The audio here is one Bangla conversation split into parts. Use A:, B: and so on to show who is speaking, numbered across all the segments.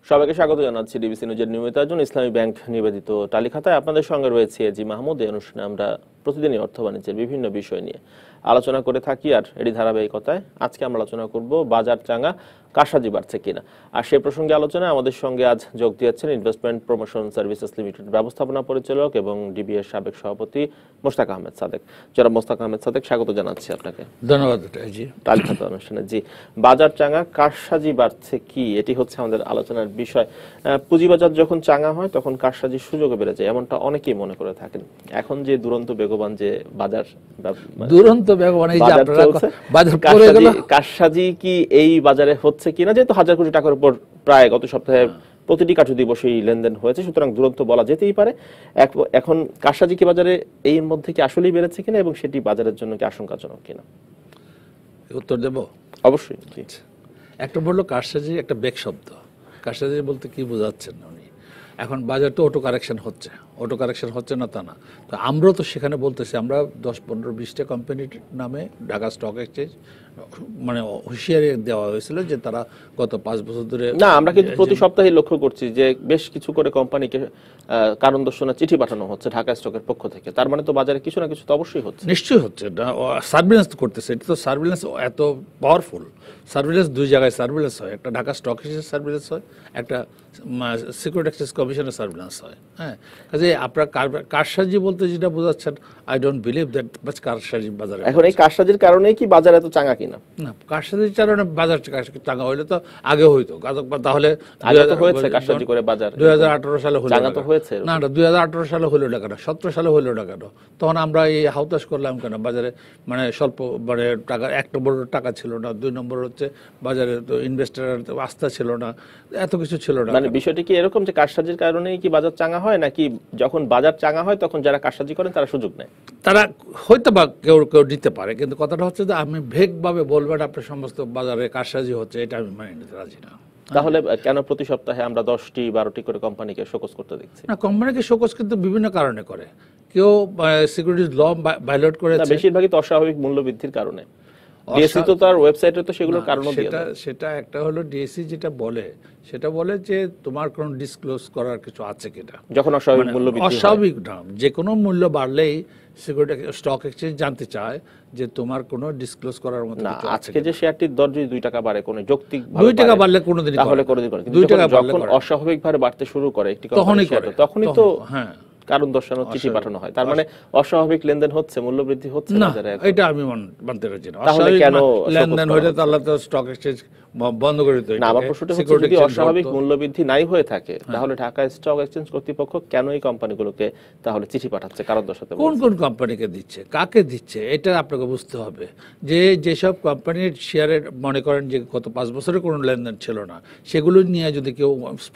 A: সবাইকে স্বাগত জানাচ্ছি ডিবিসি নিউজের নিয়মিত আয়োজন ইসলামী ব্যাংক নিবেদিত তালিকাতায় আপনাদের সঙ্গে রয়েছে জি মাহমুদ। এই অনুষ্ঠানে আমরা প্রতিদিনই অর্থ বাণিজ্যের বিভিন্ন বিষয় নিয়ে আলোচনা করে থাকি, আর এরই ধারাবাহিকতায় আজকে আমরা আলোচনা করব বাজার চাঙ্গা কারসাজি বাড়ছে কিনা। আর সেই প্রসঙ্গে আলোচনায় আমাদের সঙ্গে আজ যোগ দিয়েছেন ইনভেস্টমেন্ট প্রমোশন সার্ভিসেস লিমিটেড ব্যবস্থাপনা পরিচালক এবং ডিবি এর সাবেক সভাপতি মোশতাক আহমেদ সাদেক। জনাব মোশতাক আহমেদ সাদেক, স্বাগত জানাচ্ছি আপনাকে।
B: ধন্যবাদ। জি,
A: তালিকাতা অনুষ্ঠানে জি বাজার চাঙ্গা কারসাজি বাড়ছে কি, এটি হচ্ছে আমাদের আলোচনার বিষয়। পুঁজিবাজার যখন চাঙ্গা হয় তখন কারসাজির সুযোগও বেড়ে যায়, এমনটা অনেকেই মনে করে থাকেন। এখন যে দুরন্ত বেগবান যে বাজার
B: দুরন্ত বেগবান এই যে আপনারা বাজার করে গেল,
A: কারসাজি কি এই বাজারে হচ্ছে কিনা, যেহেতু হাজার কোটি টাকার উপর প্রায় গত সপ্তাহে প্রতিটি কার্য দিবসেই লেনদেন হয়েছে, সুতরাং দুরন্ত বলা যেতেই পারে। এখন কারসাজি কি বাজারে এই মধ্যে কি আসলেই বেড়েছে কিনা এবং সেটি বাজারের জন্য কি আশঙ্কাজনক কিনা?
B: উত্তর দেব
A: অবশ্যই।
B: একটা বললো কারসাজি একটা বেগ শব্দ। কারসাজি বলতে কি বোঝাচ্ছেন উনি? এখন বাজার তো অটো কারেকশন হচ্ছে, অটো কারেকশন হচ্ছে না তা না, তো আমরাও তো সেখানে বলতেছি, আমরা 10-15-20টা কোম্পানির নামে ঢাকা স্টক এক্সচেঞ্জ মানে হুঁশিয়ারি দেওয়া হয়েছিল যে তারা গত 5 বছর ধরে
A: না, আমরা কিন্তু প্রতি সপ্তাহে লক্ষ্য করছি যে বেশ কিছু করে কোম্পানিকে কারণ দর্শানোর চিঠি পাঠানো হচ্ছে ঢাকা স্টকের পক্ষ থেকে। তার মানে তো বাজারে কিছু না কিছু তো অবশ্যই হচ্ছে।
B: নিশ্চয়ই হচ্ছে, সার্ভিলেন্স করতেছে। এটা তো সার্ভিলেন্স এত পাওয়ারফুল। সার্ভিলেন্স দুই জায়গায় সার্ভিলেন্স হয়, একটা ঢাকা স্টক এক্সচেঞ্জ সার্ভিলেন্স হয়, একটা সিকিউরিটি এক্সচেঞ্জ কমিশনের সার্ভিলেন্স হয়। হ্যাঁ, কাজে আপনার কারসাজি বলতে যেটা বোঝাচ্ছেন, I don't believe that much কারসাজি বাজারে।
A: এখন এই কারসাজির কারণেই কি বাজার এত চাঙ্গা কিনা?
B: না, কারসাজির কারণে বাজার চাঙ্গা হইলে তো আগে হইতো, তাহলে
A: হয়েছে কারসাজি করে বাজার
B: 2018 সালে হলো
A: চাঙ্গা তো হয়েছে
B: না, 2018 সালে হলো না কেন, 17 সালে হলো না কেন? তখন আমরা এই হাউতাশ করলাম কেন? বাজারে মানে স্বল্প মানে টাকা, 1 নম্বর টাকা ছিল না, 2 নম্বর হচ্ছে বাজারে তো ইনভেস্টার আস্থা ছিল না, এত কিছু ছিল না।
A: মানে বিষয়টি কি এরকম যে কারসাজির কারণেই কি বাজার চাঙ্গা হয়, নাকি যখন বাজার চাঙ্গা হয় তখন যারা কারসাজি করেন তারা সুযোগ নেয়?
B: তারা হয়তো বা কেউ কেউ দিতে পারে, কিন্তু কথাটা হচ্ছে যে আমি ভেগভাবে বলবেন আপনার সমস্ত বাজারে কারসাজি হচ্ছে, এটা আমি মানে নিতে রাজি না।
A: তাহলে কেন প্রতি সপ্তাহে আমরা 10-12টি করে কোম্পানিকে শোকজ করতে দেখছি?
B: না, কোম্পানিকে শোকজ কিন্তু বিভিন্ন কারণে করে। কেউ সিকিউরিটিজ ল ভায়োলেট করে,
A: বেশিরভাগই তো অস্বাভাবিক মূল্যবৃদ্ধির কারণে। ডিএসসি তো তার ওয়েবসাইটে তো সেগুলোর কারণও দিয়ে দেয়।
B: সেটা একটা হলো ডিএসসি যেটা বলে, সেটা বলে যে তোমার কোনো ডিসক্লোজ করার কিছু আছে কিনা
A: যখন অস্বাভাবিক মূল্যবৃদ্ধি হয়।
B: অস্বাভাবিক না, যে কোনো মূল্য বাড়লেই সিকিউরিটি স্টক এক্সচেঞ্জ জানতে চায় যে তোমার কোনো ডিসক্লোজ করার মতো কিছু আছে।
A: আজকে যে শেয়ারটির দর যদি 2 টাকা বাড়ে, কোনো যৌক্তিক
B: 2 টাকা বাড়লে কোনোদিন
A: তাহলে কোনোদিন করে,
B: 2 টাকা
A: যখন অস্বাভাবিকভাবে বাড়তে শুরু করে একটি কোম্পানি, তখনই তো
B: হ্যাঁ
A: কারণ দর্শানোর চিঠি পাঠানো হয়। তার মানে অস্বাভাবিক লেনদেন হচ্ছে, মূল্যবৃদ্ধি হচ্ছে
B: না,
A: বাজারে।
B: এটা আমি মানতে রাজি না।
A: তাহলে কেন
B: লেনদেন হইলে তো আল্লাহ তো স্টক এক্সচেঞ্জ বন্ধ করে দিত।
A: না, আমার প্রশ্নটা হচ্ছে যদি অস্বাভাবিক মূল্যবৃদ্ধি নাই হয়ে থাকে তাহলে ঢাকা স্টক এক্সচেঞ্জ কর্তৃপক্ষ কেন এই কোম্পানিগুলোকে তাহলে চিঠি পাঠাচ্ছে, কারণ দর্শাতে?
B: কোন কোন কোম্পানিকে দিচ্ছে, কাকে দিচ্ছে, এটা আপনাকে বুঝতে হবে। যে যেসব কোম্পানির শেয়ারের মনে করেন যে গত 5 বছরে কোনো লেনদেন ছিল না, সেগুলো নিয়ে যদি কেউ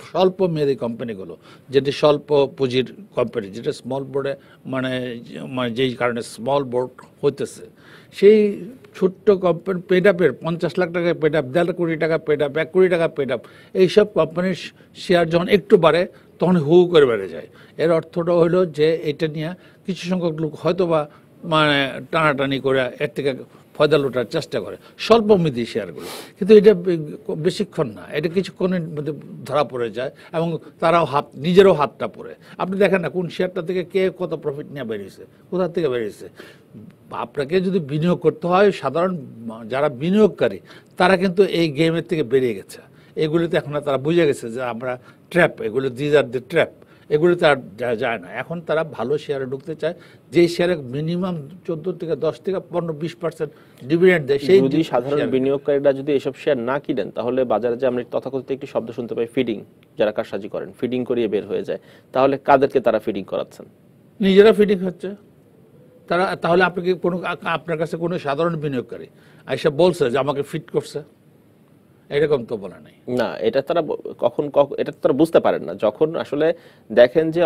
B: স্বল্প মেয়াদী কোম্পানিগুলো, যেটি স্বল্প পুঁজির কোম্পানি, যেটা স্মল বোর্ডে মানে যেই কারণে স্মল বোর্ড হইতেছে, সেই ছোট্ট কোম্পানি পেড আপের 50 লাখ টাকা পেড আপ, 1.5 কোটি টাকা পেড আপ, 1 কোটি টাকা পেড আপ, এইসব কোম্পানির শেয়ার যখন একটু বাড়ে তখন হু করে বেড়ে যায়। এর অর্থটা হলো যে এটা নিয়ে কিছু সংখ্যক লোক হয়তো বা মানে টানাটানি করে এর থেকে ফয়দা লোটার চেষ্টা করে স্বল্প মেয়াদী শেয়ারগুলো, কিন্তু এটা বেশিক্ষণ না, এটা কিছুক্ষণের মধ্যে ধরা পড়ে যায় এবং তারাও নিজেরও হাতটা পড়ে। আপনি দেখেন না কোন শেয়ারটা থেকে কে কত প্রফিট নিয়ে বেরিয়েছে, কোথা থেকে বেরিয়েছে। আপনাকে যদি বিনিয়োগ করতে হয়, সাধারণ যারা বিনিয়োগকারী তারা কিন্তু এই গেমের থেকে বেরিয়ে গেছে। এগুলিতে এখন তারা বুঝে গেছে যে আমরা ট্র্যাপ, এগুলো দিজ আর দি ট্র্যাপ, এগুলিতে আর যায় না। এখন তারা ভালো শেয়ারে ঢুকতে চায়, যে শেয়ারে মিনিমাম 14 থেকে 10 থেকে 15-20% ডিভিডেন্ড দেয়। সেই
A: যদি সাধারণ বিনিয়োগকারীরা যদি এসব শেয়ার না কিনেন, তাহলে বাজারে যে আমরা তথাকথিত একটি শব্দ শুনতে পাই ফিডিং, যারা কারসাজি করেন ফিডিং করিয়ে বের হয়ে যায়, তাহলে কাদেরকে তারা ফিডিং করাচ্ছেন?
B: নিজেরা ফিডিং হচ্ছে তারা। তাহলে আপনাকে কোনো আপনার কাছে কোনো সাধারণ বিনিয়োগকারী এসে বলছে যে আমাকে ফিট করছে, এরকম তো বলা নাই।
A: না, এটা তারা কখন এটা তারা বুঝতে পারেন না যখন আসলে দেখেন যে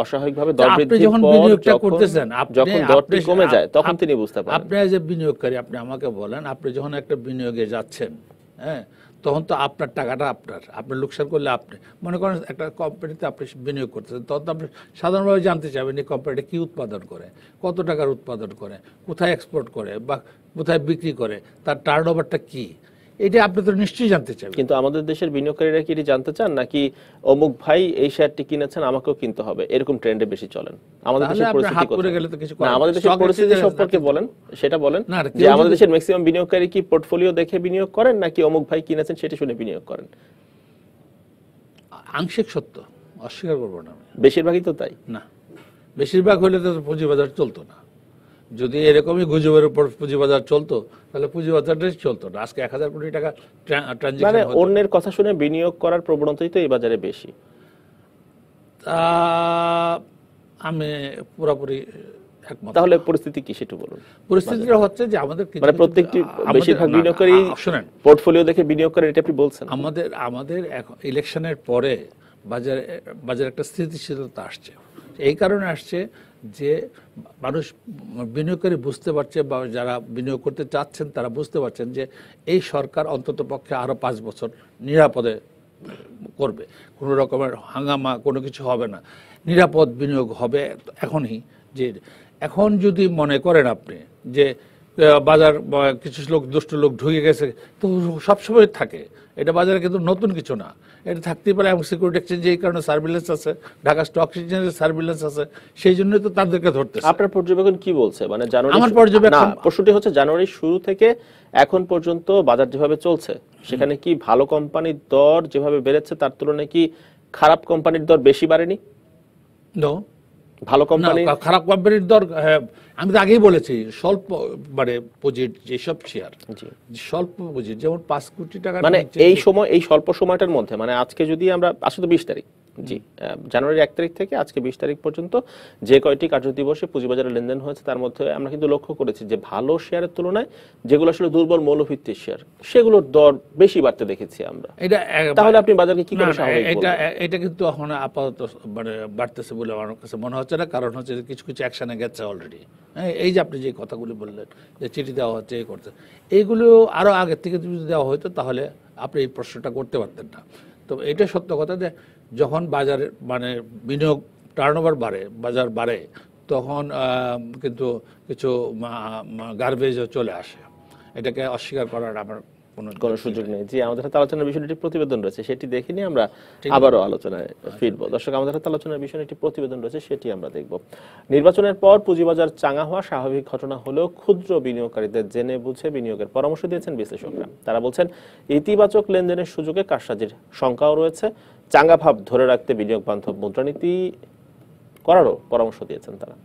A: অস্বাভাবিকভাবে দর বৃদ্ধির পর
B: যখন বিনিয়োগটা করতেছেন,
A: যখন দরটি কমে যায় তখন তিনি বুঝতে পারেন।
B: আপনি যে বিনিয়োগকারী, আপনি আমাকে বলেন, আপনি যখন একটা বিনিয়োগে যাচ্ছেন, হ্যাঁ, তখন তো আপনার টাকাটা আপনি লোকসান করলে, আপনি মনে করেন একটা কোম্পানিতে আপনি বিনিয়োগ করতেছেন, তখন তো আপনি সাধারণভাবে জানতে চাইবেন এই কোম্পানিটা কী উৎপাদন করে, কত টাকার উৎপাদন করে, কোথায় এক্সপোর্ট করে বা কোথায় বিক্রি করে, তার টার্নওভারটা কী। এটা আপনি তো নিশ্চয়ই জানতে চাইবেন।
A: কিন্তু আমাদের দেশের বিনিয়োগকারীরা কি এটি জানতে চান, নাকি অমুক ভাই এই শেয়ারটি কিনেছেন আমাকেও কিনতে হবে, এরকম ট্রেন্ডে বেশি চলেন? আমাদের দেশের পরিস্থিতি কোথায়? না, আমাদের দেশের পরিস্থিতি সম্পর্কে বলেন, সেটা বলেন যে আমাদের দেশের ম্যাক্সিমাম বিনিয়োগকারী কি পোর্টফোলিও দেখে বিনিয়োগ করেন, নাকি অমুক ভাই কিনেছেন সেটি শুনে বিনিয়োগ করেন?
B: আংশিক সত্য, অস্বীকার করবো না।
A: বেশিরভাগই তো তাই
B: না, বেশিরভাগ হলে তো পুঁজিবাজার চলতো না। যদি এরকমই গুজবের উপর পুঁজিবাজার চলতো তাহলে পুঁজিবাজারটাই চলতো না। আজকে 1000 কোটি টাকা ট্রানজাকশন,
A: মানে অন্যের কথা শুনে বিনিয়োগ করার প্রবণতাই তো এই বাজারে বেশি।
B: আমি পুরোপুরি একমত।
A: তাহলে পরিস্থিতি কি সেটা বলুন।
B: পরিস্থিতিটা হচ্ছে যে আমাদের
A: মানে প্রত্যেকটি বেশিরভাগ বিনিয়োগকারী পোর্টফোলিও দেখে বিনিয়োগ করে, এটা আপনি বলছেন?
B: আমাদের ইলেকশনের পরে বাজারে একটা স্থিতিশীলতা আসছে। এই কারণে আসছে যে মানুষ, বিনিয়োগকারী বুঝতে পারছে, বা যারা বিনিয়োগ করতে চাচ্ছেন তারা বুঝতে পারছেন যে এই সরকার অন্তত পক্ষে আরো 5 বছর নিরাপদে করবে, কোনো রকমের হাঙ্গামা কোনো কিছু হবে না, নিরাপদ বিনিয়োগ হবে এখনই। যে এখন যদি মনে করেন আপনি যে বাজার কিছু লোক, দুষ্ট লোক ঢুকে গেছে, তো সবসময় থাকে, এটা বাজারে কিন্তু নতুন কিছু না, এটা থাকতেই পারে। এবং সিকিউরিটি এক্সচেঞ্জে এই কারণে সার্ভিলেন্স আছে, ঢাকা স্টক এক্সচেঞ্জের সার্ভিলেন্স আছে, সেই জন্যই তো তাদেরকে ধরতেছে।
A: আপনার পর্যবেক্ষণ কি বলছে? মানে জানুয়ারি,
B: আমার পর্যবেক্ষণ,
A: প্রশ্নটি হচ্ছে জানুয়ারির শুরু থেকে এখন পর্যন্ত বাজার যেভাবে চলছে, সেখানে কি ভালো কোম্পানির দর যেভাবে বেড়েছে তার তুলনায় কি খারাপ কোম্পানির দর বেশি বাড়েনি?
B: নো,
A: ভালো কোম্পানি,
B: খারাপ কোম্পানির দর, আমি তো আগেই বলেছি, স্বল্প মানে পুঁজির যেসব শেয়ার, স্বল্প পুঁজির, যেমন 5 কোটি টাকা,
A: মানে এই সময়, এই স্বল্প সময়টার মধ্যে, মানে আজকে যদি আমরা, আসলে 20 তারিখ, জি জানুয়ারির 1 তারিখ থেকে আজকে 20 তারিখ পর্যন্ত যে কয়টি কার্যদিবসে পুঁজিবাজারে লেনদেন হয়েছে, তার মধ্যে আমরা কিন্তু লক্ষ্য করেছি যে ভালো শেয়ারের তুলনায় যেগুলো আসলে দুর্বল মৌলভিত্তিক শেয়ার, সেগুলোর দর বেশি বাড়তে দেখেছি আমরা। তাহলে আপনি বাজারকে কি করে স্বাভাবিক বলবেন?
B: এটা কিন্তু এখন আপাতত মানে বাড়তেছে বলে আমার কাছে মনে হচ্ছে না, কারণ হচ্ছে যে কিছু কিছু অ্যাকশনে গেছে অলরেডি। এই যে আপনি যে কথাগুলি বললেন যে চিঠি দেওয়া হচ্ছে, এই করছে, এইগুলো আরো আগের থেকে যদি দেওয়া হতো তাহলে আপনি এই প্রশ্নটা করতে পারতেন না। তো এটা সত্য কথা যে যখন বাজারে মানে বিনিয়োগ টার্নওভার বাড়ে, বাজার বাড়ে, তখন কিন্তু কিছু গার্বেজও চলে আসে, এটাকে অস্বীকার করার আমার কোনো
A: সুযোগ নেই। জি, আমাদের হাতে আলোচনার বিষয়ে একটি প্রতিবেদন রয়েছে, সেটি দেখে নিয়ে আমরা আবারও আলোচনায় ফিরবো। দর্শক, আমাদের হাতে আলোচনার বিষয়ে একটি প্রতিবেদন রয়েছে, সেটি আমরা দেখব। নির্বাচনের পর পুঁজিবাজার চাঙা হওয়া স্বাভাবিক ঘটনা হলেও ক্ষুদ্র বিনিয়োগকারীদের জেনে বুঝে বিনিয়োগের পরামর্শ দিয়েছেন বিশ্লেষকরা। তারা বলছেন ইতিবাচক লেনদেনের সুযোগে কারসাজির শঙ্কাও রয়েছে। চাঙা ভাব ধরে রাখতে বিনিয়োগ বান্ধব মুদ্রানীতি করারও পরামর্শ দিয়েছেন তারা।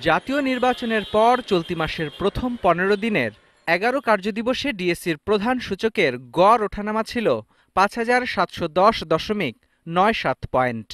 C: জাতীয় নির্বাচনের পর চলতি মাসের প্রথম 15 দিনের 11 কার্যদিবসে ডিএসইর প্রধান সূচকের গড় ওঠানামা ছিল ৫,৭১০.৯৭ পয়েন্ট,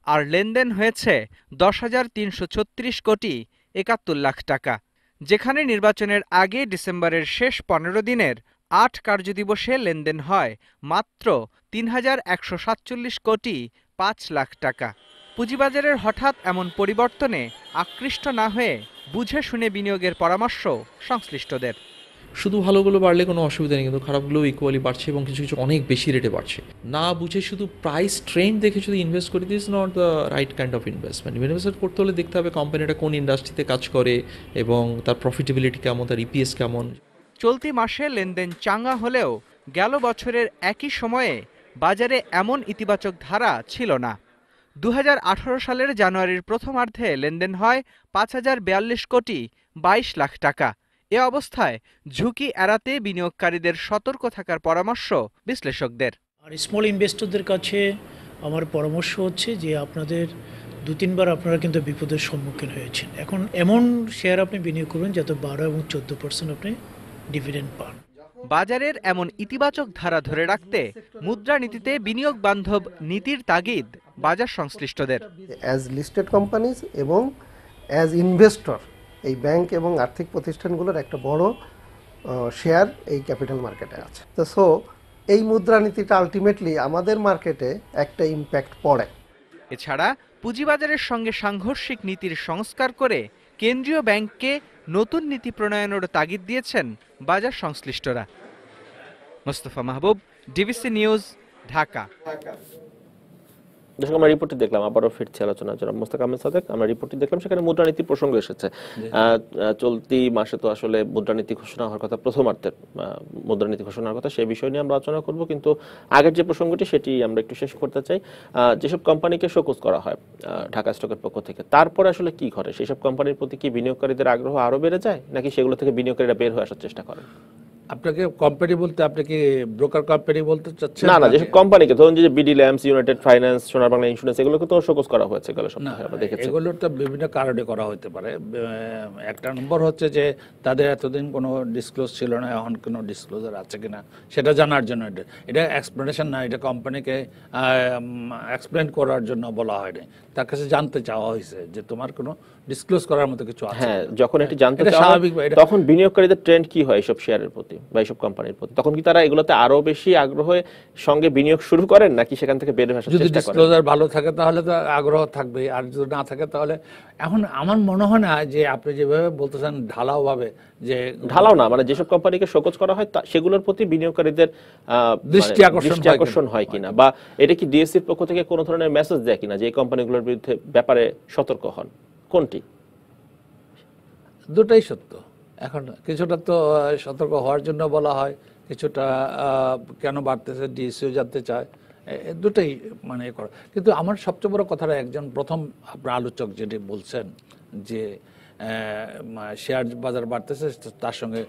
C: আর লেনদেন হয়েছে 10,৩36 কোটি ৭১ লাখ টাকা। যেখানে নির্বাচনের আগে ডিসেম্বরের শেষ 15 দিনের 8 কার্যদিবসে লেনদেন হয় মাত্র ৩,১৪৭ কোটি ৫ লাখ টাকা। পুঁজিবাজারের হঠাৎ এমন পরিবর্তনে আকৃষ্ট না হয়ে বুঝে শুনে বিনিয়োগের পরামর্শ সংশ্লিষ্টদের।
D: শুধু ভালোগুলো বাড়লে কোনো অসুবিধা নেই, কিন্তু খারাপগুলো ইকুয়ালি বাড়ছে এবং কিছু কিছু অনেক বেশি রেটে বাড়ছে। না বুঝে শুধু প্রাইস ট্রেন্ড দেখে যদি ইনভেস্ট করে, this not the right kind of investment. Invest করতে হলে দেখতে হবে কোম্পানিটা কোন ইন্ডাস্ট্রিতে কাজ করে এবং তার প্রফিটেবিলিটি কেমন, তার ইপিএস কেমন।
C: চলতি মাসে লেনদেন চাঙ্গা হলেও গেল বছরের একই সময়ে বাজারে এমন ইতিবাচক ধারা ছিল না। 2018 সালের জানুয়ারির প্রথমার্ধে লেনদেন হয় 5,042 কোটি 22 লাখ টাকা। এ অবস্থায় ঝুঁকি এড়াতে বিনিয়োগকারীদের সতর্ক থাকার পরামর্শ বিশ্লেষকদের।
E: আর স্মল ইনভেস্টরদের কাছে আমার পরামর্শ হচ্ছে যে আপনাদের 2-3 বার আপনারা কিন্তু বিপদের সম্মুখীন হয়েছেন। এখন এমন শেয়ার আপনি বিনিয়োগ করবেন যাতে 12 এবং 14% আপনি ডিভিডেন্ড পান।
C: বাজারের এমন ইতিবাচক ধারা ধরে রাখতে মুদ্রানীতিতে বিনিয়োগ বান্ধব নীতির তাগিদ বাজার সংশ্লিষ্টদের।
F: অ্যাজ লিস্টেড কোম্পানিজ এবং অ্যাজ ইনভেস্টর, এই ব্যাংক এবং আর্থিক প্রতিষ্ঠানগুলোর একটা বড় শেয়ার এই ক্যাপিটাল মার্কেটে আছে। তো সো এই মুদ্রানীতিটা আলটিমেটলি আমাদের মার্কেটে একটা ইম্প্যাক্ট পড়ে।
C: এছাড়া পুঁজিবাজারের সঙ্গে সাংঘর্ষিক নীতির সংস্কার করে কেন্দ্রীয় ব্যাংককে নতুন নীতি প্রণয়নের তাগিদ দিয়েছেন বাজার সংশ্লিষ্টরা। মোস্তফা মাহবুব, ডিবিসি নিউজ, ঢাকা।
A: দর্শক আমরা রিপোর্টটি দেখলাম, আবারও ফিরছি আলোচনা জনাব মোস্তাক আহমেদ সাদেক। আমরা রিপোর্টটি দেখলাম, সেখানে মুদ্রানীতি প্রসঙ্গ এসেছে। চলতি মাসে তো আসলে মুদ্রানীতি ঘোষণা হওয়ার কথা, প্রথমার্ধের মুদ্রানীতি ঘোষণা হওয়ার কথা, সেই বিষয় নিয়ে আমরা আলোচনা করব। কিন্তু আগের যে প্রসঙ্গটি সেটি আমরা একটু শেষ করতে চাই। যেসব কোম্পানিকে শোকজ করা হয় ঢাকা স্টকের পক্ষ থেকে, তারপরে আসলে কি ঘটে? সেই সব কোম্পানির প্রতি কি বিনিয়োগকারীদের আগ্রহ আরো বেড়ে যায়, নাকি সেগুলো থেকে বিনিয়োগকারীরা বের হয়ে আসার চেষ্টা করেন?
B: আপনাকে কোম্পানি বলতে আপনি কি ব্রোকার কোম্পানি বলতে চাচ্ছেন?
A: না, যেসব কোম্পানিকে, ধরুন যে বিডি ল্যাম্পস, ইউনাইটেড ফাইন্যান্স, সোনার বাংলা ইন্স্যুরেন্স, এগুলোকে তো শোকজ করা হয়েছে গেল সপ্তাহে, আমরা দেখেছি।
B: এগুলো তো বিভিন্ন কারণে করা হতে পারে। একটা নম্বর হচ্ছে যে তাদের এতদিন কোনো ডিসক্লোজ ছিল না, এখন কোনো ডিসক্লোজার আছে কিনা সেটা জানার জন্য। এটা এক্সপ্লেনেশন না, এটা কোম্পানিকে এক্সপ্লেন করার জন্য বলা হয়নি, তার কাছে জানতে চাওয়া হয়েছে যে তোমার কোনো ডিসক্লোজ করার মতো কিছু আছে।
A: হ্যাঁ, যখন এটি জানতে চাওয়া হয়, তখন বিনিয়োগকারীদের ট্রেন্ড কি হয় এইসব শেয়ারের প্রতি বা এইসব কোম্পানির প্রতি? তখন কি তারা এগুলোতে আরো বেশি আগ্রহের সঙ্গে বিনিয়োগ শুরু করেন, নাকি সেখান থেকে বের হয়ে আসার
B: যদি
A: চেষ্টা করেন?
B: ডিসক্লোজার ভালো থাকে তাহলে তো আগ্রহ থাকবে, আর যদি না থাকে তাহলে এখন আমার মনে হয় না যে আপনি যেভাবে বলতেছেন ঢালাও ভাবে, যে
A: ঢালাও না, মানে যেসব কোম্পানিকে শোকজ করা হয় সেগুলোর প্রতি বিনিয়োগকারীদের
B: দৃষ্টি
A: আকর্ষণ হয় কিনা, বা এটা কি ডিএসসির পক্ষ থেকে কোনো ধরনের মেসেজ দেয় কিনা যে এই কোম্পানিগুলোর বিরুদ্ধে ব্যাপারে সতর্ক হন? কোনটি?
B: দুটাই সত্য। এখন কিছুটা তো সতর্ক হওয়ার জন্য বলা হয়, কিছুটা কেন বাড়তেছে ডিএসসিও জানতে চায়, দুটাই মানে করা। কিন্তু আমার সবচেয়ে বড় কথাটা, একজন প্রথম আপনার আলোচক যেটি বলছেন যে শেয়ার বাজার বাড়তেছে, তার সঙ্গে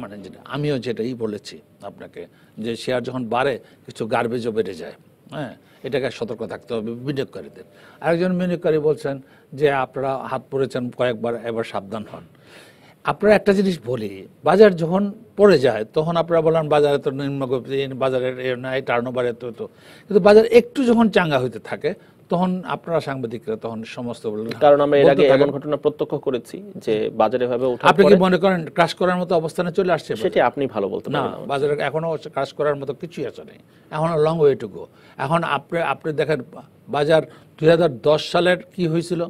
B: মানে যেটা আমিও যেটাই বলেছি আপনাকে, যে শেয়ার যখন বাড়ে কিছু গার্বেজও বেড়ে যায়। হ্যাঁ, এটাকে সতর্ক থাকতে হবে বিনিয়োগকারীদের। আরেকজন বিনিয়োগকারী বলছেন যে আপনারা হাত পড়েছেন কয়েকবার, এবার সাবধান হন। আপনারা একটা জিনিস বলি, বাজার যখন পড়ে যায় তখন আপনারা বলেন বাজারে তো নিম্নগতি, বাজারের নাই টার্নওভার এত, কিন্তু বাজার একটু যখন চাঙ্গা হইতে থাকে তখন আপনারা সাংবাদিকরা তখন সমস্ত বলেন।
A: কারণ আমরা এর আগে এমন ঘটনা প্রত্যক্ষ করেছি যে বাজারে ভাবে ওঠা,
B: আপনি কি মনে করেন ক্রাশ করার মতো অবস্থানে চলে আসছে?
A: সেটি আপনি ভালো বলতে
B: না,
A: পারেন।
B: বাজারে এখনো ক্রাশ করার মতো কিছুই আছে নেই, এখনো লং ওয়ে টু গো। এখন আপনি দেখেন বাজার 2010 সালের কি হয়েছিল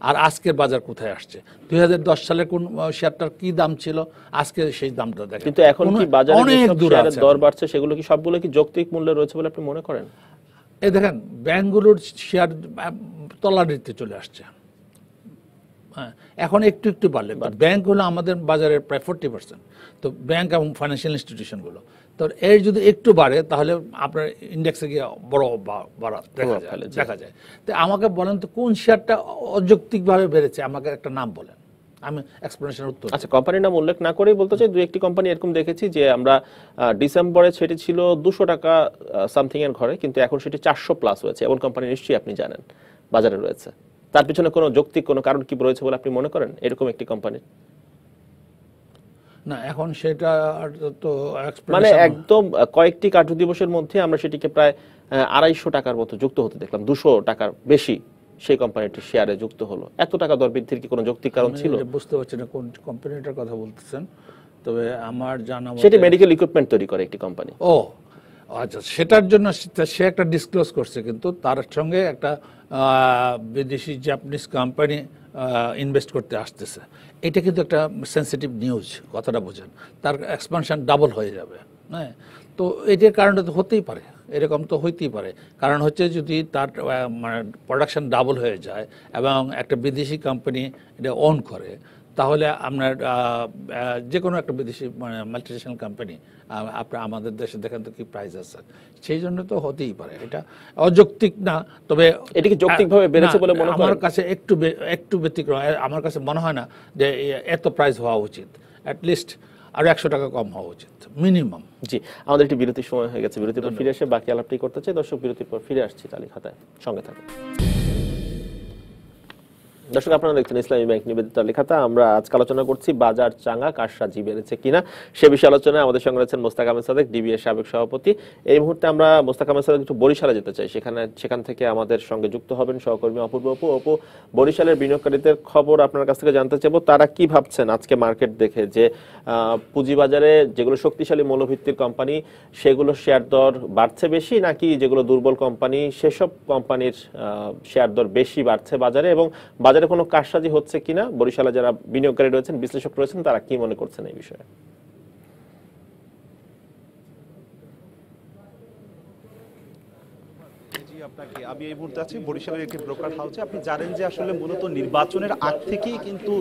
B: আর আজকের বাজার কোথায় আসছে। 2010 সালে কোন শেয়ারটার কি দাম ছিল, আজকে সেই দামটা দেখেন।
A: কিন্তু এখন কি বাজারে
B: অনেক দূর আছে,
A: দর বাড়ছে, সেগুলো কি সবগুলো কি যৌক্তিক মূল্যে রয়েছে বলে আপনি মনে করেন?
B: এই দেখেন ব্যাংকগুলোর শেয়ার তলানিতে চলে আসছে। হ্যাঁ, এখন একটু একটু বাড়লে, ব্যাংক হলো আমাদের বাজারের প্রায় 40%, তো ব্যাংক এবং ফাইন্যান্সিয়াল ইনস্টিটিউশনগুলো, তো এর যদি একটু বাড়ে তাহলে আপনার ইন্ডেক্সে গিয়ে বড় বাড়া দেখা যায়। তো আমাকে বলেন তো কোন শেয়ারটা অযৌক্তিকভাবে বেড়েছে, আমাকে একটা নাম বলেন, আমি এক্সপ্লেনেশনের উত্তর।
A: আচ্ছা, কোম্পানির নাম উল্লেখ না করেই বলতে চাই, দুই একটি কোম্পানি এরকম দেখেছি যে আমরা ডিসেম্বরে সেটি ছিল 200 টাকা সামথিং এর ঘরে, কিন্তু এখন সেটি 400 প্লাস হয়েছে। এমন কোম্পানি নিশ্চয়ই আপনি জানেন বাজারে রয়েছে। তার পিছনে কোনো যৌক্তিক কোনো কারণ কি রয়েছে বলে আপনি মনে করেন এরকম একটি কোম্পানির?
B: না, এখন সেটা তো
A: মানে একদম কয়েকটি কার্যদিবসের মধ্যে আমরা সেটিকে প্রায় 250 টাকার মতো যুক্ত হতে দেখলাম, 200 টাকার বেশি সেই কোম্পানিটির শেয়ারে যুক্ত হলো। এত টাকা দর বৃদ্ধির কি কোনো যৌক্তিক কারণ ছিল?
B: বুঝতে পারছি না কোন কোম্পানিটার কথা বলতেছেন, তবে আমার জানা
A: সেটি মেডিকেল ইকুইপমেন্ট তৈরি করে একটি কোম্পানি।
B: ও আচ্ছা, সেটার জন্য সে একটা ডিসক্লোজ করছে, কিন্তু তার সঙ্গে একটা বিদেশি জাপানিজ কোম্পানি ইনভেস্ট করতে আসতেছে। এটা কিন্তু একটা সেন্সিটিভ নিউজ, কথাটা বোঝেন। তার এক্সপানশন ডাবল হয়ে যাবে। হ্যাঁ, তো এটার কারণটা তো হতেই পারে, এরকম তো হইতেই পারে। কারণ হচ্ছে যদি তার মানে প্রোডাকশন ডাবল হয়ে যায় এবং একটা বিদেশি কোম্পানি এটা ওন করে, তাহলে আপনার যে কোনো একটা বিদেশি মানে মাল্টিনেশনাল কোম্পানি আপনার আমাদের দেশে দেখেন তো কি প্রাইস আছে, সেই জন্য তো হতেই পারে। এটা অযৌক্তিক না, তবে
A: এটা কি যৌক্তিকভাবে বেড়েছে বলে মনে করেন?
B: আমার কাছে একটু ব্যতিক্রম। আমার কাছে মনে হয় না যে এত প্রাইস হওয়া উচিত, অ্যাটলিস্ট আর 100 টাকা কম হওয়া উচিত মিনিমাম।
A: জি, আমাদের একটি বিরতির সময় হয়ে গেছে। বিরতির পর ফিরে এসে বাকি আলাপটি করতে চাই। দর্শক, বিরতির পর ফিরে আসছি তালি খাতায়, সঙ্গে থাকুন। দর্শক, আপনারা দেখছেন ইসলামী ব্যাংক নিবেদিত লেখাটা। আমরা আজকে আলোচনা করছি বাজার চাঙ্গা, কারসাজি বেড়েছে কিনা সে বিষয়ে আলোচনায় আমাদের সঙ্গে রয়েছেন মোস্তাক আহমেদ সাদেক, ডিবিএর সাবেক সভাপতি। এই মুহূর্তে আমরা মোস্তাক আহমেদ সাদেক একটু বরিশালে যেতে চাই, সেখান থেকে আমাদের সঙ্গে যুক্ত হবেন সহকর্মী অপূর্ব। অপু, বরিশালের বিনিয়োগকারীদের খবর আপনার কাছ থেকে জানতে চাইবো। তারা কি ভাবছেন আজকে মার্কেট দেখে, যে পুঁজিবাজারে যেগুলো শক্তিশালী মৌলভিত্তির কোম্পানি সেগুলো শেয়ার দর বাড়ছে বেশি, নাকি যেগুলো দুর্বল কোম্পানি সেসব কোম্পানির শেয়ার দর বেশি বাড়ছে বাজারে, এবং বাজারে কোনো কারসাজি হচ্ছে কিনা? বরিশালে যারা বিনিয়োগকারী রয়েছেন, বিশ্লেষক রয়েছেন, তারা কি মনে করছেন এই বিষয়ে?
G: জি, আপনাকে। আমি এই মুহূর্তে আছি বরিশালের একটি ব্রোকার হাউসে। আপনি জানেন যে আসলে মূলত নির্বাচনের আগ থেকেই কিন্তু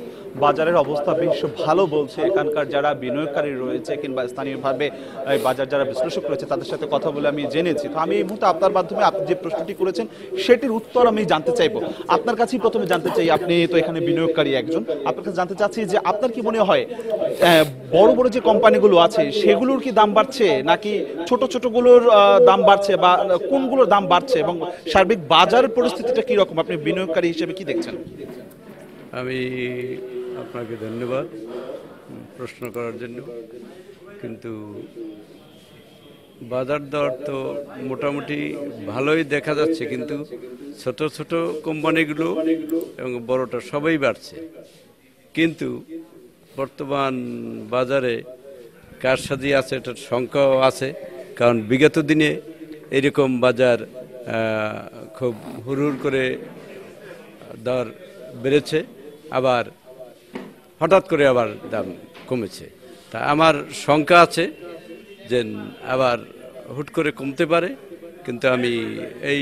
G: বাজারের অবস্থা বেশ ভালো বলছে এখানকার যারা বিনিয়োগকারী রয়েছে কিংবা স্থানীয়ভাবে এই বাজার যারা বিশ্লেষক রয়েছে তাদের সাথে কথা বলে আমি জেনেছি। তো আমি এই মুহূর্তে আপনার মাধ্যমে আপনি যে প্রশ্নটি করেছেন সেটির উত্তর আমি জানতে চাইবো। আপনার কাছেই প্রথমে জানতে চাই, আপনি তো এখানে বিনিয়োগকারী একজন, আপনার কাছে জানতে চাচ্ছি যে আপনার কি মনে হয় বড় বড় যে কোম্পানিগুলো আছে সেগুলোর কি দাম বাড়ছে নাকি ছোট ছোটগুলোর দাম বাড়ছে, বা কোনগুলোর দাম বাড়ছে, এবং সার্বিক বাজারের পরিস্থিতিটা কি রকম আপনি বিনিয়োগকারী হিসেবে কি দেখছেন?
H: আমি আপনাকে ধন্যবাদ প্রশ্ন করার জন্য। কিন্তু বাজার দর তো মোটামুটি ভালোই দেখা যাচ্ছে, কিন্তু ছোট ছোট কোম্পানিগুলো এবং বড়টা সবাই বাড়ছে। কিন্তু বর্তমান বাজারে কারসাজি আছে, এটার সংখ্যাও আছে, কারণ বিগত দিনে এরকম বাজার খুব হুড়হুড় করে দর বেড়েছে, আবার হঠাৎ করে আবার দাম কমেছে। তা আমার শঙ্কা আছে যে আবার হুট করে কমতে পারে, কিন্তু আমি এই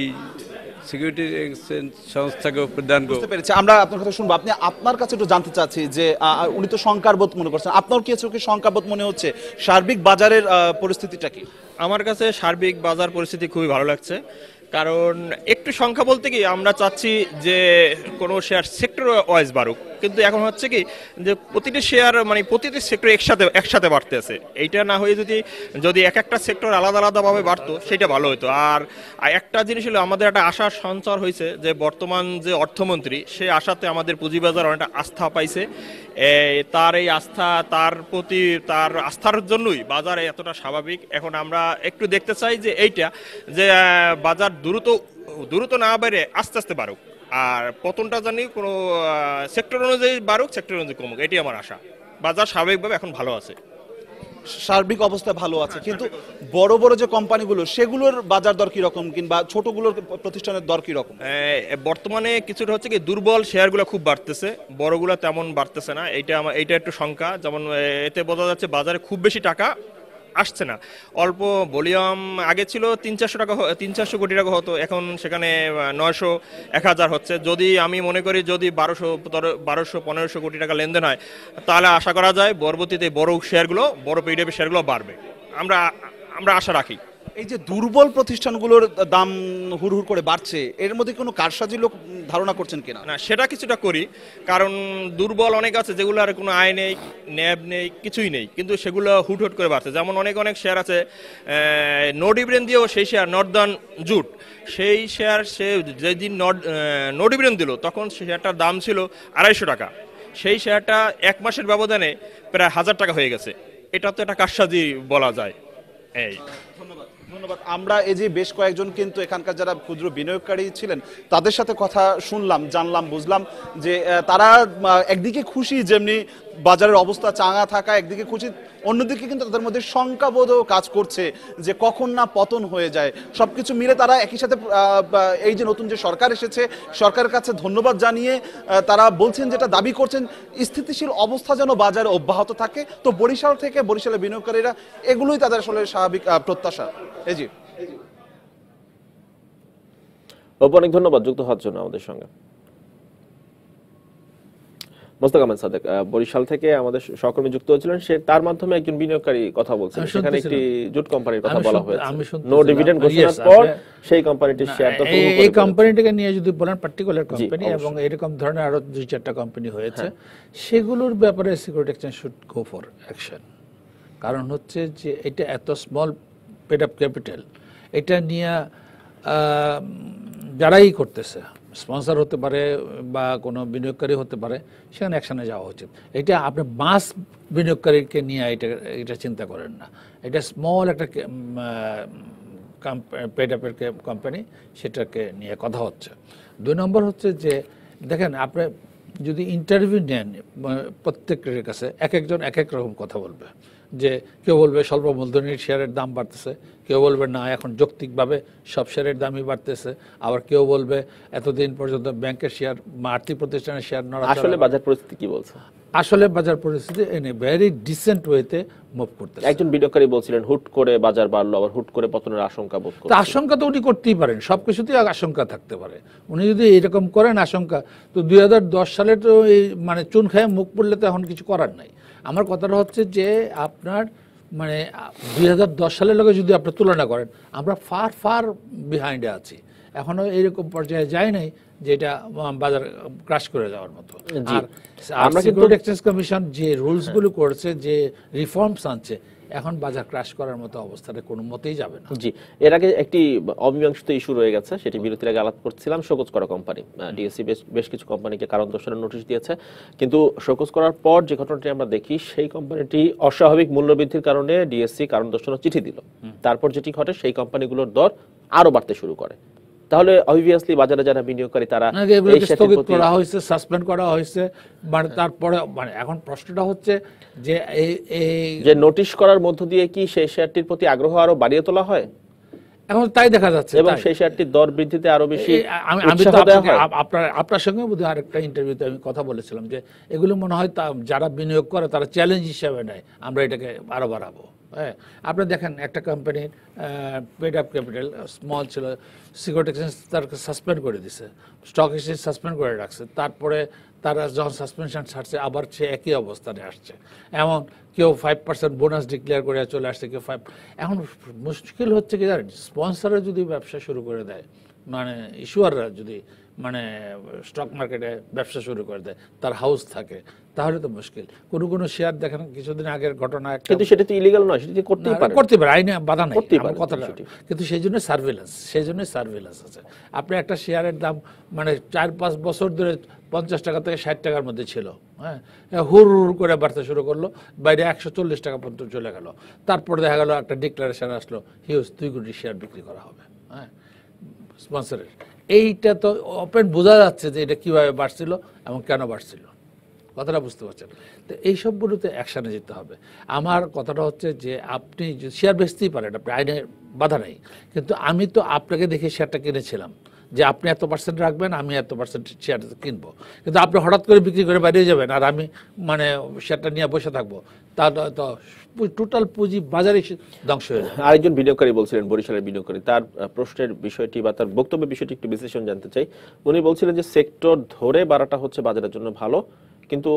H: সিকিউরিটি এক্সচেঞ্জ সংস্থাকে প্রদান করব।
G: বুঝতে পেরেছি, আমরা আপনার কথা শুনবো। আপনি আপনার কাছে একটু জানতে চাচ্ছি যে উনি তো শঙ্কাবোধ মনে করছেন, আপনার কি চোখে শঙ্কাবোধ মনে হচ্ছে? সার্বিক বাজারের পরিস্থিতিটা কি?
I: আমার কাছে সার্বিক বাজার পরিস্থিতি খুবই ভালো লাগছে, কারণ একটু সংখ্যা বলতে কি আমরা চাচ্ছি যে কোনো শেয়ার সেক্টর ওয়াইজ বাড়ুক, কিন্তু এখন হচ্ছে কি যে প্রতিটি শেয়ার মানে প্রতিটি সেক্টর একসাথে বাড়তে আছে। এইটা না হয়ে যদি এক একটা সেক্টর আলাদা আলাদাভাবে বাড়তো সেটা ভালো হতো। আর একটা জিনিস হলো আমাদের একটা আশার সঞ্চার হয়েছে যে বর্তমান যে অর্থমন্ত্রী সে আশাতে আমাদের পুঁজিবাজার অনেকটা আস্থা পাইছে। তার এই আস্থা, তার প্রতি তার আস্থার জন্যই বাজারে এতটা স্বাভাবিক। এখন আমরা একটু দেখতে চাই যে এইটা যে বাজার দ্রুত না বেড়ে আস্তে আস্তে বাড়ুক, আর পতনটা জানি কোনো সেক্টর অনুযায়ী বাড়ুক, সেক্টর অনুযায়ী কমুক, এটি আমার আশা। বাজার স্বাভাবিকভাবে এখন ভালো আছে,
G: সার্বিক অবস্থা ভালো আছে, কিন্তু বড় বড় যে কোম্পানিগুলো সেগুলোর বাজার দর কি রকম, কিংবা ছোটগুলোর প্রতিষ্ঠানের দর কি রকম?
I: বর্তমানে কিছুটা হচ্ছে কি দুর্বল শেয়ারগুলো খুব বাড়তেছে, বড়গুলো তেমন বাড়তেছে না। এইটা একটু শঙ্কা। যেমন এতে বোঝা যাচ্ছে বাজারে খুব বেশি টাকা আসছে না, অল্প ভলিউম। আগে ছিল 300-400 কোটি টাকা হতো, এখন সেখানে 900-1000 হচ্ছে। যদি আমি মনে করি যদি 1200-1500 কোটি টাকা লেনদেন হয় তাহলে আশা করা যায় পরবর্তীতে বড় পিডিএফ শেয়ারগুলো বাড়বে, আমরা আশা রাখি।
G: এই যে দুর্বল প্রতিষ্ঠানগুলোর দাম হুড়হুড় করে বাড়ছে, এর মধ্যে কোনো কারসাজি লোক ধারণা করছেন কিনা?
I: না, সেটা কিছুটা করি, কারণ দুর্বল অনেক আছে যেগুলো আর কোনো আয় নেই, ন্যাব নেই, কিছুই নেই, কিন্তু সেগুলো হুট করে বাড়ছে। যেমন অনেক শেয়ার আছে নো ডিভিডেন্ড দিয়েও সেই শেয়ার নর্দার্ন জুট, সেই শেয়ার সে যেদিন নো ডিভিডেন্ড দিল তখন শেয়ারটার দাম ছিল 250 টাকা, সেই শেয়ারটা 1 মাসের ব্যবধানে প্রায় 1000 টাকা হয়ে গেছে। এটা তো একটা কারসাজি বলা যায়। এই
G: ধন্যবাদ। আমরা এই যে বেশ কয়েকজন কিন্তু এখানকার যারা ক্ষুদ্র বিনিয়োগকারী ছিলেন তাদের সাথে কথা শুনলাম, জানলাম, বুঝলাম যে তারা একদিকে খুশি যেমনি বাজারের অবস্থা চাঙা থাকা, একদিকে খুশি, অন্যদিকে কিন্তু তাদের মধ্যে শঙ্কাবোধও কাজ করছে যে কখন না পতন হয়ে যায়। সবকিছু মিলে তারা একই সাথে এই যে নতুন যে সরকার এসেছে সরকারের কাছে ধন্যবাদ জানিয়ে তারা বলছেন, যেটা দাবি করছেন, স্থিতিশীল অবস্থা যেন বাজারে অব্যাহত থাকে। তো বরিশাল থেকে বরিশালের বিনিয়োগকারীরা এগুলোই তাদের আসলে স্বাভাবিক প্রত্যাশা। এই জি
A: অনেক ধন্যবাদ যুক্ত হওয়ার জন্য আমাদের সঙ্গে। মোস্তাক আহমেদ সাদেক বরিশাল থেকে আমাদের সহকর্মী যুক্ত হয়েছিলেন, সে তার মাধ্যমে একজন বিনিয়োগকারী কথা বলছেন, সেখানে একটি জুট কোম্পানির কথা বলা হয়েছে। নো ডিভিডেন্ড ঘোষণার পর সেই কোম্পানিটির শেয়ার দর
B: এই কোম্পানিটাকে নিয়ে যদি বলেন পার্টিকুলার কোম্পানি, এবং এরকম ধরনের আরো 2-4টা কোম্পানি হয়েছে, সেগুলোর ব্যাপারে security exchange should go for action. কারণ হচ্ছে যে এটা এত স্মল পেড আপ ক্যাপিটাল, এটা নিয়ে যারাই করতেছে, স্পন্সর হতে পারে বা কোনো বিনিয়োগকারী হতে পারে, সেখানে অ্যাকশনে যাওয়া উচিত। এটা আপনি মাস বিনিয়োগকারীকে নিয়ে এটা চিন্তা করেন না, এটা স্মল একটা পেড আপের কোম্পানি, সেটাকে নিয়ে কথা হচ্ছে। 2 নম্বর হচ্ছে যে দেখেন, আপনি যদি ইন্টারভিউ নেন প্রত্যেকের কাছে একজন এক রকম কথা বলবে, যে কেউ বলবে স্বল্প মূলধনির শেয়ারের দাম বাড়তেছে, কেউ বলবে না এখন যৌক্তিকভাবে সব শেয়ারের দামই বাড়তেছে, আবার কেউ বলবে এতদিন পর্যন্ত ব্যাংকের শেয়ার, আর্থিক প্রতিষ্ঠানের শেয়ার নড়াচড়া।
A: আসলে বাজার পরিস্থিতি কি বলছে?
B: আসলে বাজার পরিস্থিতি এনে ভেরি ডিসেন্ট ওয়েতে মুভ করতেছে।
A: একজন বিনিয়োগকারী বলছিলেন হুট করে বাজার বাড়লো, আবার হুট করে পতনের আশঙ্কা বোধ
B: তো
A: করছেন।
B: আশঙ্কা তো উনি করতেই পারেন, সবকিছুতেই আশঙ্কা থাকতে পারে। উনি যদি এরকম করেন আশঙ্কা, তো 2010 সালে তো এই মানে চুন খায় মুখ পড়লে তো এখন কিছু করার নাই। আমার কথাটা হচ্ছে যে আপনার মানে 2010 সালের লগে যদি আপনি তুলনা করেন, আমরা ফার ফার বিহাইন্ডে আছি, এখনো এইরকম পর্যায়ে যায় নাই যে এটা বাজার ক্রাশ করে যাওয়ার মতো। আর আমরা সিকিউরিটি এক্সচেঞ্জ কমিশন যে রুলসগুলো করছে, যে রিফর্মস আনছে, এখন বাজার ক্রাশ করার মতো অবস্থাটা কোনো মতেই যাবে না।
A: জি, এর আগে একটি অমীমাংসিত ইস্যু রয়ে গেছে, সেটি বিরতির আগে আলাপ করছিলাম। শোকজ করা কোম্পানি, ডিএসসি বেশ কিছু কোম্পানিকে কারণ দর্শানোর নোটিশ দিয়েছে, কিন্তু শোকজ করার পর যে ঘটনাটি আমরা দেখি, সেই কোম্পানিটি অস্বাভাবিক মূল্যবৃদ্ধির কারণে ডিএসসি কারণ দর্শানোর চিঠি দিল। তারপর যেটি ঘটে, সেই কোম্পানিগুলোর দর আরো বাড়তে শুরু করে। তাহলে অবভিয়াসলি বাজারে যারা বিনিয়োগকারী তারা
B: এই স্থগিত করা হয়েছে, সাসপেন্ড করা হয়েছে, মানে তারপরে মানে এখন প্রশ্নটা হচ্ছে যে
A: যে নোটিশ করার মধ্য দিয়ে কি সেই শেয়ারটির প্রতি আগ্রহ আরো বাড়িয়ে তোলা হয়?
B: এখন তাই দেখা যাচ্ছে,
A: এবং সেই শেয়ারটির দর বৃদ্ধিতে আরো বেশি
B: আমি আপনার সঙ্গে বোধহয় আরেকটা ইন্টারভিউতে আমি কথা বলেছিলাম যে এগুলো মনে হয় যারা বিনিয়োগ করে তারা চ্যালেঞ্জ হিসেবে নেয়, আমরা এটাকে আরো বাড়াবো। হ্যাঁ, আপনি দেখেন একটা কোম্পানির পেড আপ ক্যাপিটাল স্মল ছিল, সিকিউরিটি এক্সচেঞ্জ তারকে সাসপেন্ড করে দিছে, স্টক এক্সচেঞ্জ সাসপেন্ড করে রাখছে, তারপরে তারা যখন সাসপেনশন ছাড়ছে আবার সে একই অবস্থানে আসছে। এমন কেউ 5% বোনাস ডিক্লেয়ার করে চলে আসছে, কেউ 5। এখন মুশকিল হচ্ছে কি জানেন, স্পন্সররা যদি ব্যবসা শুরু করে দেয়, মানে ইস্যুয়াররা যদি মানে স্টক মার্কেটে ব্যবসা শুরু করে দেয়, তার হাউস থাকে, তাহলে তো মুশকিল। কোনো শেয়ার দেখেন কিছুদিন আগের ঘটনা,
A: কিন্তু সেটা তো ইলিগাল নয়, সেটা
B: করতে পারে, আইনে বাধা নাই কথাটা, কিন্তু সেই জন্য সার্ভেলেন্স আছে। আপনি একটা শেয়ারের দাম মানে 4-5 বছর ধরে 50 টাকা থেকে 60 টাকার মধ্যে ছিল, হ্যাঁ, হুর করে বাড়তে শুরু করলো, বাইরে 140 টাকা পর্যন্ত চলে গেল, তারপরে দেখা গেল একটা ডিক্লারেশন আসলো হিউজ 2 কোটি শেয়ার বিক্রি করা হবে, হ্যাঁ, স্পন্সরের। এইটা তো ওপেন বোঝা যাচ্ছে যে এটা কিভাবে বাড়ছিল এবং কেন বাড়ছিল, কথাটা বুঝতে পারছেন। তো এইসবগুলোতে অ্যাকশানে যেতে হবে। আমার কথাটা হচ্ছে যে আপনি শেয়ার বেচতেই পারেন, আপনি আইনে বাধা নেই, কিন্তু আমি তো আপনাকে দেখে শেয়ারটা কিনেছিলাম যে আপনি এত পার্সেন্ট রাখবেন, আমি এত পার্সেন্ট শেয়ার কিনবো, কিন্তু আপনি হঠাৎ করে বিক্রি করে বেরিয়ে যাবেন আর আমি মানে শেয়ারটা নিয়ে বসে থাকবো, তাহলে তো টোটাল পুঁজি বাজারে ধ্বংস হয়ে যাবে।
A: আরেকজন বিনিয়োগকারী বলছিলেন, বরিশালের বিনিয়োগকারী, তার প্রশ্নের বিষয়টি বা তার বক্তব্যের বিষয়টি একটু বিশ্লেষণ জানতে চাই। উনি বলছিলেন যে সেক্টর ধরে বাড়াটা হচ্ছে বাজারের জন্য ভালো, কিন্তু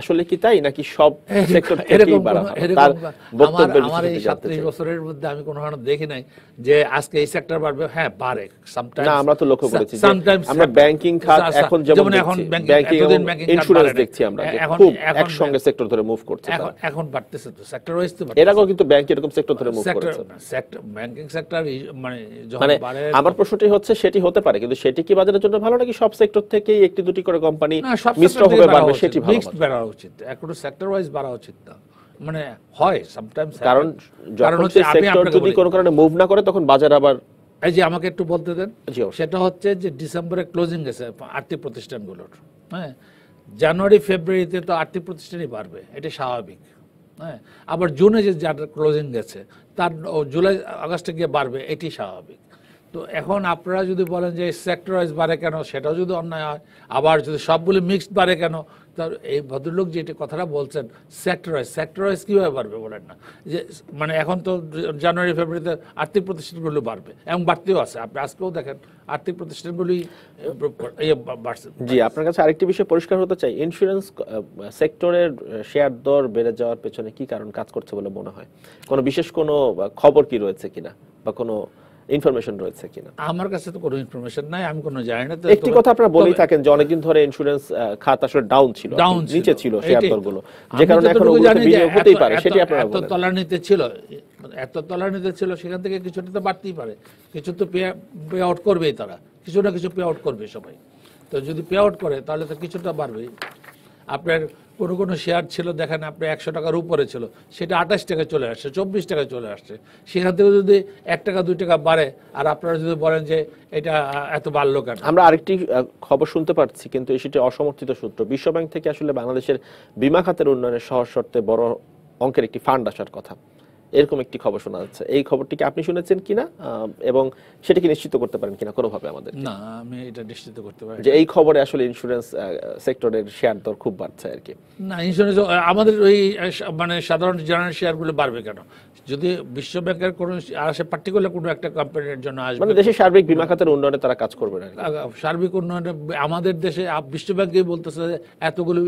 A: আসলে কি তাই নাকি সব সেক্টর থেকেই বাড়া ভালো? তার বক্তব্যের
B: আমার এই 37 বছরের মধ্যে আমি কোনো সময় দেখি নাই যে আজকে এই সেক্টর বাড়বে। হ্যাঁ, বাড়ে সামটাইমস,
A: না আমরা তো লক্ষ্য করেছি যে আমরা ব্যাংকিং খাত এখন যেমন ব্যাংকিং এবং ইন্স্যুরেন্স দেখছি আমরা খুব একসঙ্গে সেক্টর ধরে মুভ করছে,
B: এখন বাড়তেছে তো সেক্টর ওয়াইজ তো।
A: এর আগেও কিন্তু ব্যাংক এরকম সেক্টর ধরে মুভ করেছে,
B: সেক্টর ব্যাংকিং সেক্টর মানে
A: মানে আমার প্রশ্নটি হচ্ছে সেটি হতে পারে, কিন্তু সেটি কি বাজারের জন্য ভালো নাকি সব সেক্টর থেকেই একটি দুটি করে কোম্পানি মিশ্র হবে বাড়বে সেটি ভালো?
B: মিক্সড বাড়া উচিত, কোনো সেক্টর ওয়াইজ বাড়া উচিত না, মানে হয় সামটাইমস।
A: কারণ যখন সেক্টর যদি কোনো কারণে মুভ না করে তখন বাজার আবার।
B: এই যে আমাকে একটু বলতে দেন, সেটা হচ্ছে যে ডিসেম্বরে ক্লোজিং গেছে আর্থিক প্রতিষ্ঠানগুলোর, হ্যাঁ, জানুয়ারি ফেব্রুয়ারিতে তো আর্থিক প্রতিষ্ঠানই বাড়বে, এটা স্বাভাবিক, হ্যাঁ, আবার জুনে যে যার ক্লোজিং গেছে তার জুলাই আগস্টে গিয়ে বাড়বে, এটি স্বাভাবিক। তো এখন আপনারা যদি বলেন যে সেক্টর ওয়াইজ বাড়ে কেন, সেটাও যদি অন্যায় হয়, আবার যদি সবগুলো মিক্সড বাড়ে কেন, তার এই ভদ্রলোক যে কথাটা বলছেন সেক্টর ওয়াইজ কীভাবে বাড়বে বলেন না, যে মানে এখন তো জানুয়ারি ফেব্রুয়ারিতে আর্থিক প্রতিষ্ঠানগুলো বাড়বে এবং বাড়তেও আছে, আপনি আজকেও দেখেন আর্থিক প্রতিষ্ঠানগুলি বাড়ছে।
A: জি, আপনার কাছে আরেকটি বিষয় পরিষ্কার হতে চাই, ইন্স্যুরেন্স সেক্টরের শেয়ার দর বেড়ে যাওয়ার পেছনে কি কারণ কাজ করছে বলে মনে হয়? কোনো বিশেষ কোনো খবর কি রয়েছে কিনা বা কোনো ইনফরমেশন রয়েছে কিনা?
B: আমার কাছে তো কোনো ইনফরমেশন নাই, আমি কোনো জানি না।
A: একটি কথা আপনারা বলেই থাকেন যে অনেকদিন ধরে ইন্স্যুরেন্স খাত আসলে ডাউন ছিল, নিচে ছিল শেয়ার দরগুলো, যে কারণে এখন ওগুলোতে বিনিয়োগ হতেই পারে, সেটি আপনারা বলেন।
B: এত তলানিতে ছিল, সেখান থেকে কিছুটা তো বাড়তেই পারে, কিছু তো পে আউট করবেই, তারা কিছু না কিছু পে আউট করবে সবাই, তো যদি পে আউট করে তাহলে তো কিছুটা বাড়বেই। আপনার কোনো শেয়ার ছিল দেখেন আপনার 100 টাকার উপরে ছিল, সেটা 28 টাকায় চলে আসছে, 24 টাকায় চলে আসছে, সেখান থেকে যদি 1 টাকা 2 টাকা বাড়ে, আর আপনারা যদি বলেন যে এটা এত বাড়লো কেন।
A: আমরা আরেকটি খবর শুনতে পাচ্ছি, কিন্তু সেটি অসমর্থিত সূত্র, বিশ্বব্যাংক থেকে আসলে বাংলাদেশের বীমা খাতের উন্নয়নের সহজ শর্তে বড় অঙ্কের একটি ফান্ড আসার কথা, এরকম একটি খবর শোনা যাচ্ছে। এই খবরটি কি আপনি শুনেছেন কিনা এবং সেটা কি নিশ্চিত করতে পারেন কিনা কোনোভাবে আমাদের?
B: না, আমি এটা নিশ্চিত করতে পারি
A: যে এই খবরে আসলে ইন্স্যুরেন্স সেক্টরের শেয়ার দর খুব বাড়ছে আর কি।
B: না, ইন্স্যুরেন্স আমাদের ওই মানে সাধারণ জেনারেল শেয়ারগুলো বাড়বে কেন? যদি বিশ্ব ব্যাংকের কোনো আসে পার্টিকুলার কোনো একটা কোম্পানির জন্য আসবে,
A: মানে দেশের সার্বিক বীমা খাতের উন্নয়নে তারা কাজ করবে না।
B: সার্বিক উন্নয়নে আমাদের দেশে বিশ্ব ব্যাংকই বলতেছে যে এতগুলো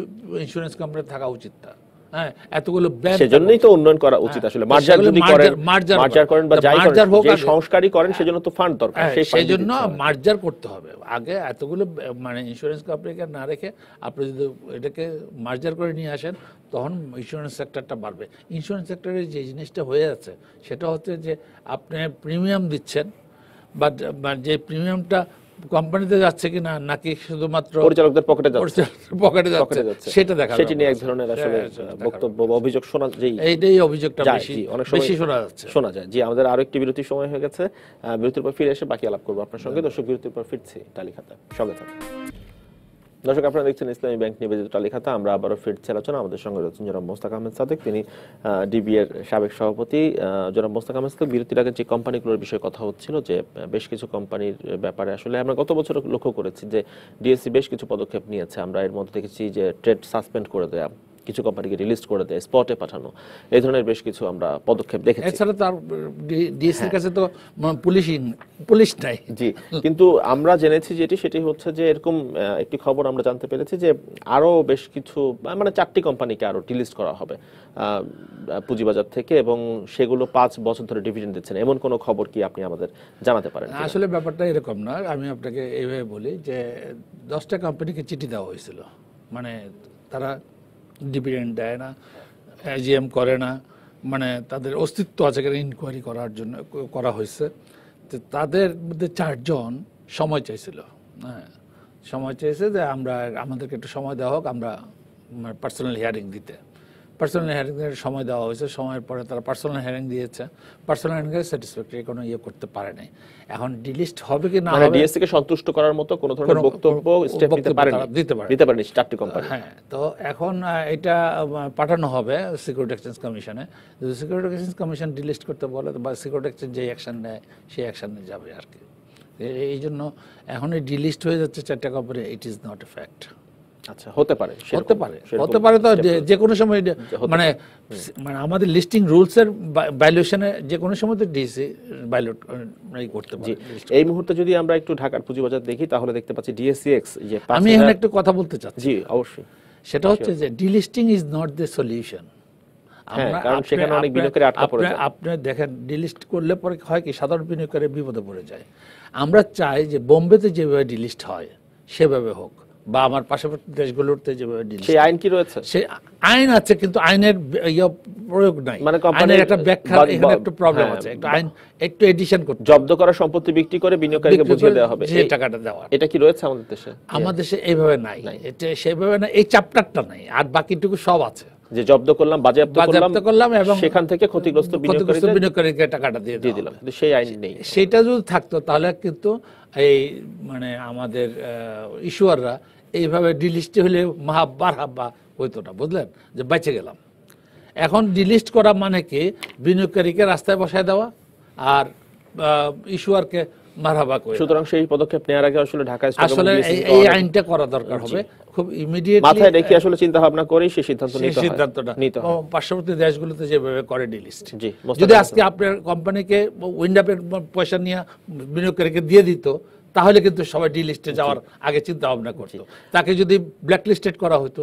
B: ইন্স্যুরেন্স কোম্পানি থাকা উচিত না, হ্যাঁ, এতগুলো ব্যাংক,
A: সেজন্যই তো উন্নয়ন করা উচিত আসলে। মার্জার যদি করেন, মার্জার করেন বা যাই করেন, যে সংস্কারই করেন, সেজন্য তো ফান্ড দরকার,
B: সেই জন্য মার্জার করতে হবে। আগে এতগুলো মানে ইন্স্যুরেন্স কোম্পানিকে না রেখে আপনি যদি এটাকে মার্জার করে নিয়ে আসেন, তখন ইন্স্যুরেন্স সেক্টরটা বাড়বে। ইন্স্যুরেন্স সেক্টরে যে জিনিসটা হয়ে আছে সেটা হচ্ছে যে আপনি প্রিমিয়াম দিচ্ছেন, বাট যে প্রিমিয়ামটা কোম্পানিতে যাচ্ছে কিনা নাকি শুধুমাত্র
A: পরিচালকদের পকেটে
B: যাচ্ছে সেটা দেখা,
A: সেটি নিয়ে এক ধরনের আসলে বক্তব্য বা অভিযোগ শোনা, যেই
B: এইটাই অভিযোগটা
A: অনেক সময়
B: বেশি শোনা যায়।
A: জি, আমাদের আরো একটি বিরতির সময় হয়ে গেছে, বিরতির পর ফিরে এসে বাকি আলাপ করবো আপনার সঙ্গে। দর্শক, বিরতির পর ফিরছি টালি খাতা, সঙ্গে থাকুন। দর্শক, আপনারা দেখছেন ইসলামী ব্যাংক নিবেদিত টালি খাতা। আমরা আবারও ফিরছি আলোচনা। আমাদের সঙ্গে রয়েছেন জনাব মোস্তাক আহমেদ সাদেক, তিনি ডিবি এর সাবেক সভাপতি। জনাব মোস্তাক আহমেদ সাদেক, বিরতির আগে যে কোম্পানিগুলোর বিষয়ে কথা হচ্ছিল, যে বেশ কিছু কোম্পানির ব্যাপারে আসলে আমরা গত বছর লক্ষ্য করেছি যে ডিএসসি বেশ কিছু পদক্ষেপ নিয়েছে। আমরা এর মধ্যে দেখেছি যে ট্রেড সাসপেন্ড করে দেয়া, কিছু কোম্পানিকে রিলিজ করে দেয়, স্পটে পাঠানো, এই ধরনের বেশ কিছু আমরা পদক্ষেপ দেখেছি।
B: এছাড়া তার ডিএসসির কাছে তো পুলিশ নাই।
A: জি, কিন্তু আমরা জেনেছি যেটি, সেটি হচ্ছে যে এরকম একটি খবর আমরা জানতে পেরেছি যে আরো বেশ কিছু, মানে 4টি কোম্পানিকে আরো ডিলিস্ট করা হবে পুঁজিবাজার থেকে, এবং সেগুলো 5 বছর ধরে ডিভিডেন্ড দিচ্ছেন। এমন কোনো খবর কি আপনি আমাদের জানাতে পারেন?
B: আসলে ব্যাপারটা এরকম না, আমি আপনাকে এইভাবে বলি যে 10টা কোম্পানিকে চিঠি দেওয়া হয়েছিল, মানে তারা ডিভিডেন্ড দেয় না, এজিএম করে না, মানে তাদের অস্তিত্ব আছে কিনা ইনকোয়ারি করার জন্য করা হয়েছে। তো তাদের মধ্যে 4 জন সময় চাইছিল, হ্যাঁ, সময় চেয়েছে যে আমাদেরকে একটু সময় দেওয়া হোক, আমরা পার্সোনাল হিয়ারিং দিতে। পার্সোনাল হিয়ারিংয়ের সময় দেওয়া হয়েছে, সময়ের পরে তারা পার্সোনাল হিয়ারিং দিয়েছে, পার্সোনাল হিয়ারিংয়ে স্যাটিসফ্যাক্টরি কোনো করতে পারে নাই। এখন ডিলিস্ট হবে কি না হবে,
A: ডিএসসি কে সন্তুষ্ট করার মতো কোনো ধরনের বক্তব্য স্টেপ দিতে পারেনি 4টি কোম্পানি।
B: হ্যাঁ, তো এখন এটা পাঠানো হবে সিকিউরিটি এক্সচেঞ্জ কমিশনে। যদি সিকিউরিটি এক্সচেঞ্জ কমিশন ডিলিস্ট করতে বলে, বা সিকিউরিটি এক্সচেঞ্জ যে অ্যাকশন নেয় সেই অ্যাকশনে যাবে আর কি। এই জন্য এখন এই ডিলিস্ট হয়ে যাচ্ছে 4টা company, it is not a fact.
A: আচ্ছা, হতে পারে
B: তো যে কোনো সময়, মানে আমাদের লিস্টিং রুলস এর ভায়োলেশনে যে কোনো সময় তো ডিএসসি ভায়োলেট করতে পারে।
A: এই মুহূর্তে যদি আমরা একটু ঢাকার পুঁজিবাজার দেখি, তাহলে দেখতে পাচ্ছি ডিএসসিএক্স, যে
B: আমি এখানে একটা কথা বলতে চাচ্ছি।
A: জি, অবশ্যই।
B: সেটা হচ্ছে যে delisting is not the solution.
A: কারণ সেখানে অনেক বিনিয়োগকারী আটকা পড়ে যায়।
B: আপনি দেখেন, ডিলিস্ট করলে পরে হয় কি, সাধারণ বিনিয়োগকারী বিপদে পড়ে যায়। আমরা চাই যে বোম্বেতে যেভাবে ডিলিস্ট হয় সেভাবে হোক, বা আমার পার্শ্ববর্তী দেশগুলোতে যেভাবে ডিলিস্ট।
A: সেই আইন কি রয়েছে?
B: সেই আইন আছে, কিন্তু আইনের প্রয়োগ নাই,
A: মানে
B: আইনের একটা ব্যাখ্যা এখানে একটু প্রবলেম আছে। একটা আইন একটু এডিশন করতে,
A: জব্দ করা সম্পত্তি বিক্রি করে বিনিয়োগকারীকে বুঝিয়ে দেওয়া হবে
B: যে টাকাটা দেওয়া।
A: এটা কি রয়েছে আমাদের দেশে?
B: আমাদের দেশে এইভাবে নাই, এটা সেভাবে না, এই চ্যাপ্টারটা নাই, আর বাকিটুকু সব আছে।
A: যে জব্দ করলাম, বাজেয়াপ্ত করলাম, এবং সেখান থেকে ক্ষতিগ্রস্ত
B: বিনিয়োগকারীকে টাকাটা দিয়ে
A: দিলাম, কিন্তু সেই আইন নেই।
B: সেটা যদি থাকতো তাহলে কিন্তু এই মানে আমাদের ইস্যুয়াররা এইভাবে ডিলিস্ট হলে মাহাব্বার হাব্বা হইতো না, বুঝলেন, যে বেঁচে গেলাম। এখন ডিলিস্ট করা মানে কি, বিনিয়োগকারীকে রাস্তায় বসায় দেওয়া আর ইস্যুয়ারকে মারহাবা করে।
A: সুতরাং সেই পদক্ষেপ নেওয়ার আগে আসলে ঢাকা
B: আসলে এই আইনটা করা দরকার হবে, খুব ইমিডিয়েটলি
A: মাথায় রেখে আসলে চিন্তা ভাবনা করেই সেই সিদ্ধান্তটা নিতে হবে।
B: পার্শ্ববর্তী দেশগুলোতে যেভাবে করে ডিলিস্ট,
A: জি,
B: যদি আজকে আপনার কোম্পানিকে উইন্ডাপের পয়সা নিয়ে বিনিয়োগকারীকে দিয়ে দিত, তাহলে কিন্তু সবাই ডিলিস্টে যাওয়ার আগে চিন্তা ভাবনা করতো। তাকে যদি ব্ল্যাকলিস্টেড করা হতো,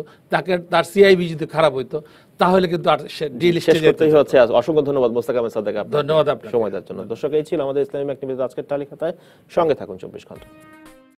B: তার সিআইবি যদি খারাপ হতো, তাহলে কিন্তু আর ডিলিস্টে যেতেই
A: হচ্ছে। অসংখ্য ধন্যবাদ মোস্তাক আহমেদ সাদেক,
B: ধন্যবাদ আপনাকে
A: সময় দেওয়ার জন্য। দর্শক, এই ছিল আমাদের ইসলামী ব্যাংক নিবেদিত আজকের টালি খাতায়। সঙ্গে থাকুন 24 ঘন্টা।